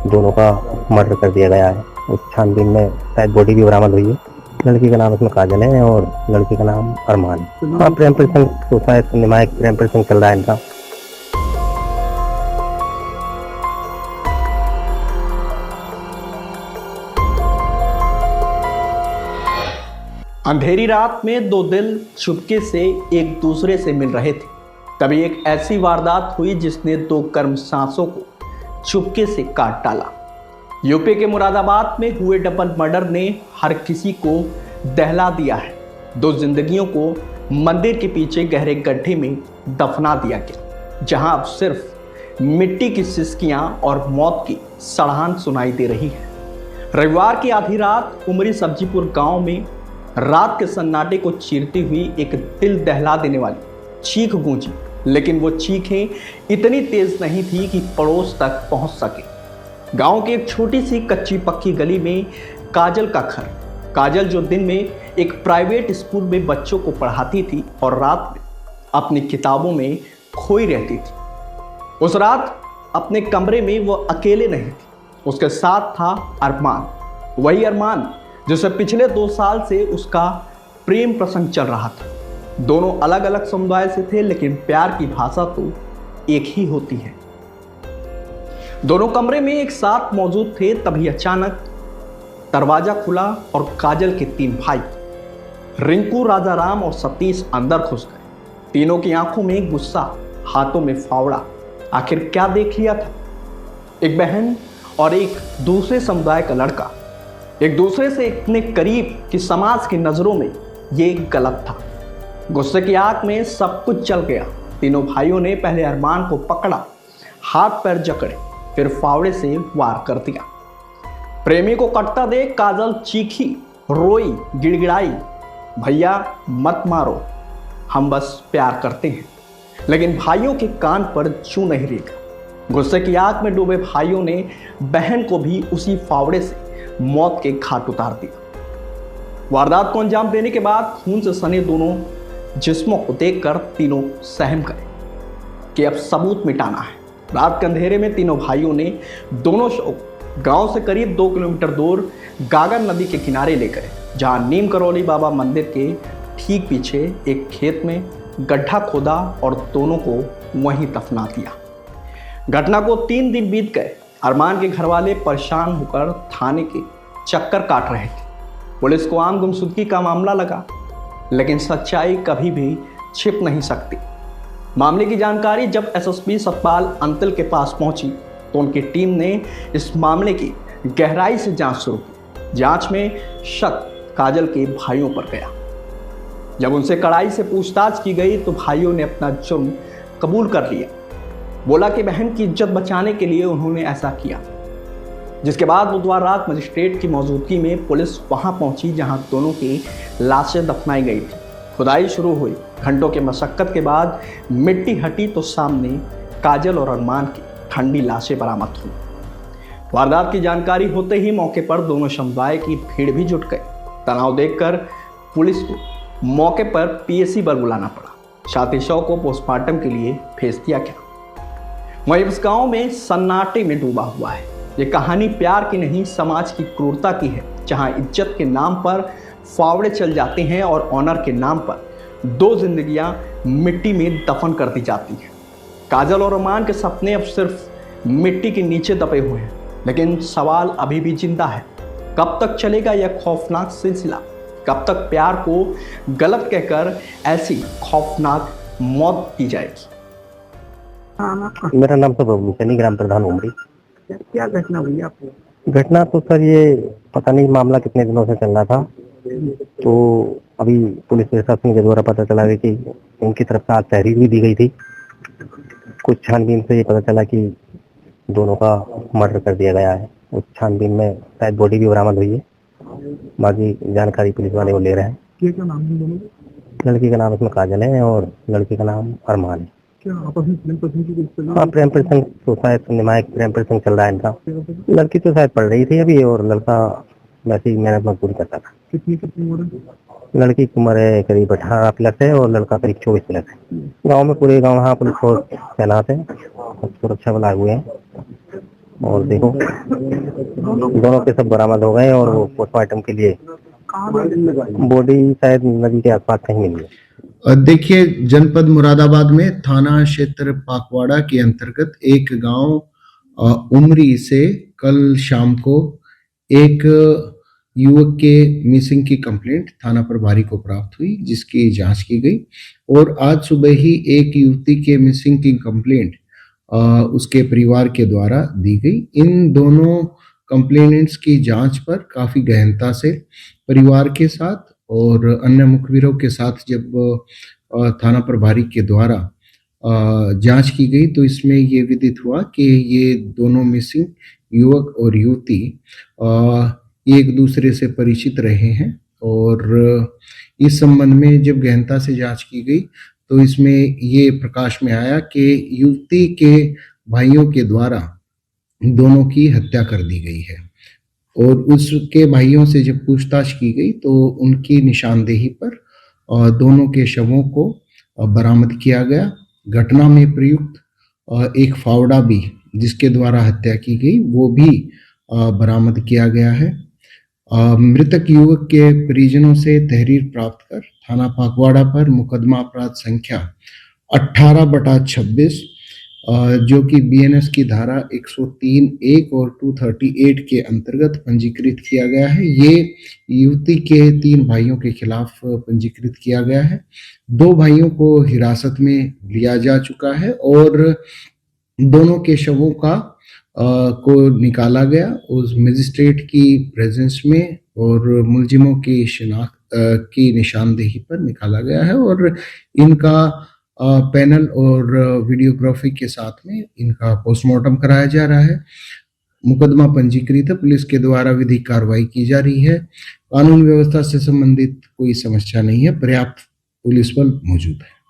दोनों का मर्डर कर दिया गया है। उस छानबीन में शायद बॉडी भी बरामद हुई है। लड़की का नाम इसमें काजल है और लड़के का नाम अरमान है। हाँ, प्रेम प्रसंग तो शायद सिनेमाइक प्रेम प्रसंग चल रहा है इनका। अंधेरी रात में दो दिल चुपके से एक दूसरे से मिल रहे थे। तभी एक ऐसी वारदात हुई जिसने दो गर्म सांसों को चुपके से काट डाला। यूपी के मुरादाबाद में हुए डबल मर्डर ने हर किसी को दहला दिया है। दो जिंदगियों को मंदिर के पीछे गहरे गड्ढे में दफना दिया गया, जहां अब सिर्फ मिट्टी की सिसकियां और मौत की सड़ाहट सुनाई दे रही है। रविवार की आधी रात उमरी सब्जीपुर गांव में रात के सन्नाटे को चीरती हुई एक दिल दहला देने वाली चीख गूंजी, लेकिन वो चीखें इतनी तेज नहीं थी कि पड़ोस तक पहुंच सके। गांव की एक छोटी सी कच्ची पक्की गली में काजल का घर। काजल जो दिन में एक प्राइवेट स्कूल में बच्चों को पढ़ाती थी और रात में अपनी किताबों में खोई रहती थी। उस रात अपने कमरे में वो अकेले नहीं थी, उसके साथ था अरमान। वही अरमान जिसे पिछले 2 साल से उसका प्रेम प्रसंग चल रहा था। दोनों अलग अलग समुदाय से थे, लेकिन प्यार की भाषा तो एक ही होती है। दोनों कमरे में एक साथ मौजूद थे, तभी अचानक दरवाजा खुला और काजल के 3 भाई रिंकू, राजाराम और सतीश अंदर घुस गए। तीनों की आंखों में गुस्सा, हाथों में फावड़ा। आखिर क्या देख लिया था? एक बहन और एक दूसरे समुदाय का लड़का एक दूसरे से इतने करीब कि समाज की नजरों में ये गलत था। गुस्से की आग में सब कुछ चल गया। तीनों भाइयों ने पहले अरमान को पकड़ा, हाथ पैर जकड़े, फिर फावड़े से वार कर दिया। प्रेमी को कटता देख काजल चीखी, रोई, गिड़गिड़ाई, भैया मत मारो, हम बस प्यार करते हैं। लेकिन भाइयों के कान पर जूं नहीं रेंगा। गुस्से की आग में डूबे भाइयों ने बहन को भी उसी फावड़े से मौत के घाट उतार दिया। वारदात को अंजाम देने के बाद खून से सने दोनों जिस्मों को देखकर तीनों सहम गए कि अब सबूत मिटाना है। रात के अंधेरे में तीनों भाइयों ने दोनों शव गांव से करीब 2 किलोमीटर दूर गागर नदी के किनारे ले गए, जहां नीम करौली बाबा मंदिर के ठीक पीछे एक खेत में गड्ढा खोदा और दोनों को वहीं दफना दिया। घटना को 3 दिन बीत गए। अरमान के घर वाले परेशान होकर थाने के चक्कर काट रहे थे। पुलिस को आम गुमशुदगी का मामला लगा, लेकिन सच्चाई कभी भी छिप नहीं सकती। मामले की जानकारी जब एसएसपी सतपाल अंतिल के पास पहुंची तो उनकी टीम ने इस मामले की गहराई से जांच शुरू की। जांच में शक काजल के भाइयों पर गया। जब उनसे कड़ाई से पूछताछ की गई तो भाइयों ने अपना जुर्म कबूल कर लिया। बोला कि बहन की इज्जत बचाने के लिए उन्होंने ऐसा किया। जिसके बाद बुधवार रात मजिस्ट्रेट की मौजूदगी में पुलिस वहां पहुंची, जहां दोनों की लाशें दफनाई गई थी। खुदाई शुरू हुई। घंटों के मशक्कत के बाद मिट्टी हटी तो सामने काजल और अरमान की ठंडी लाशें बरामद हुई। वारदात की जानकारी होते ही मौके पर दोनों समुदाय की भीड़ भी जुट गई। तनाव देखकर पुलिस को मौके पर पीएसी पर बुलाना पड़ा। साथ ही शव को पोस्टमार्टम के लिए भेज दिया गया। वहीं इस गांव में सन्नाटे में डूबा हुआ है। ये कहानी प्यार की नहीं, समाज की क्रूरता की है, जहां इज्जत के नाम पर फावड़े चल जाते हैं और ऑनर के नाम पर 2 जिंदगियां मिट्टी में दफन कर दी जाती हैं। काजल और अरमान के सपने अब सिर्फ मिट्टी के नीचे दबे हुए हैं, लेकिन सवाल अभी भी जिंदा है। कब तक चलेगा यह खौफनाक सिलसिला? कब तक प्यार को गलत कहकर ऐसी खौफनाक मौत दी जाएगी? मेरा नाम तो बबलू सैनी, ग्राम प्रधान उमरी। क्या घटना हुई आपको? घटना तो सर ये पता नहीं मामला कितने दिनों से चल रहा था, तो अभी पुलिस प्रशासन के द्वारा पता चला कि उनकी तरफ से आज तहरीर भी दी गई थी। कुछ छानबीन से ये पता चला कि दोनों का मर्डर कर दिया गया है। उस छानबीन में शायद बॉडी भी बरामद हुई है। बाकी जानकारी पुलिस वाले वो ले रहे हैं। क्या नाम है दोनों? लड़की का नाम इसमें काजल है और लड़के का नाम अरमान है। क्या आपस में प्रेम प्रसंग की कुछ? हाँ, प्रेम प्रसंग तो शायद सिनेमाइक प्रेम प्रसंग चल रहा है इनका। लड़की तो शायद पढ़ रही थी अभी और लड़का वैसे ही मेहनत मजदूरी करता था। कितनी उम्र है? लड़की की उम्र है करीब 18 प्लस है और लड़का करीब 24 प्लस है। गांव में पूरे गांव हाँ पुलिस फोर्स तैनात है, सुरक्षा बल आए हुए हैं। और देखो दोनों के सब बरामद हो गए और वो पोस्टमार्टम के लिए बॉडी शायद नदी के आसपास कहीं मिली है। देखिए, जनपद मुरादाबाद में थाना क्षेत्र पाकवाड़ा के अंतर्गत एक गांव उमरी से कल शाम को एक युवक के मिसिंग की कंप्लेंट थाना प्रभारी को प्राप्त हुई, जिसकी जांच की गई और आज सुबह ही एक युवती के मिसिंग की कंप्लेंट उसके परिवार के द्वारा दी गई। इन दोनों कंप्लेनेंट्स की जांच पर काफी गहनता से परिवार के साथ और अन्य मुखबिरों के साथ जब थाना प्रभारी के द्वारा जांच की गई तो इसमें ये विदित हुआ कि ये दोनों मिसिंग युवक और युवती एक दूसरे से परिचित रहे हैं और इस संबंध में जब गहनता से जांच की गई तो इसमें ये प्रकाश में आया कि युवती के भाइयों के द्वारा दोनों की हत्या कर दी गई है और उसके भाइयों से जब पूछताछ की गई तो उनकी निशानदेही पर दोनों के शवों को बरामद किया गया। घटना में प्रयुक्त एक फावड़ा भी जिसके द्वारा हत्या की गई वो भी बरामद किया गया है। मृतक युवक के परिजनों से तहरीर प्राप्त कर थाना पाकवाड़ा पर मुकदमा अपराध संख्या 18/26 जो कि बीएनएस की धारा 103(1) और 238 के अंतर्गत पंजीकृत किया गया है। ये युवती के 3 भाइयों के खिलाफ पंजीकृत किया गया है। 2 भाइयों को हिरासत में लिया जा चुका है और दोनों के शवों को निकाला गया उस मजिस्ट्रेट की प्रेजेंस में और मुलजिमों की शिनाख्त की निशानदेही पर निकाला गया है और इनका पैनल और वीडियोग्राफी के साथ में इनका पोस्टमार्टम कराया जा रहा है। मुकदमा पंजीकृत है, पुलिस के द्वारा विधिक कार्रवाई की जा रही है। कानून व्यवस्था से संबंधित कोई समस्या नहीं है, पर्याप्त पुलिस बल मौजूद है।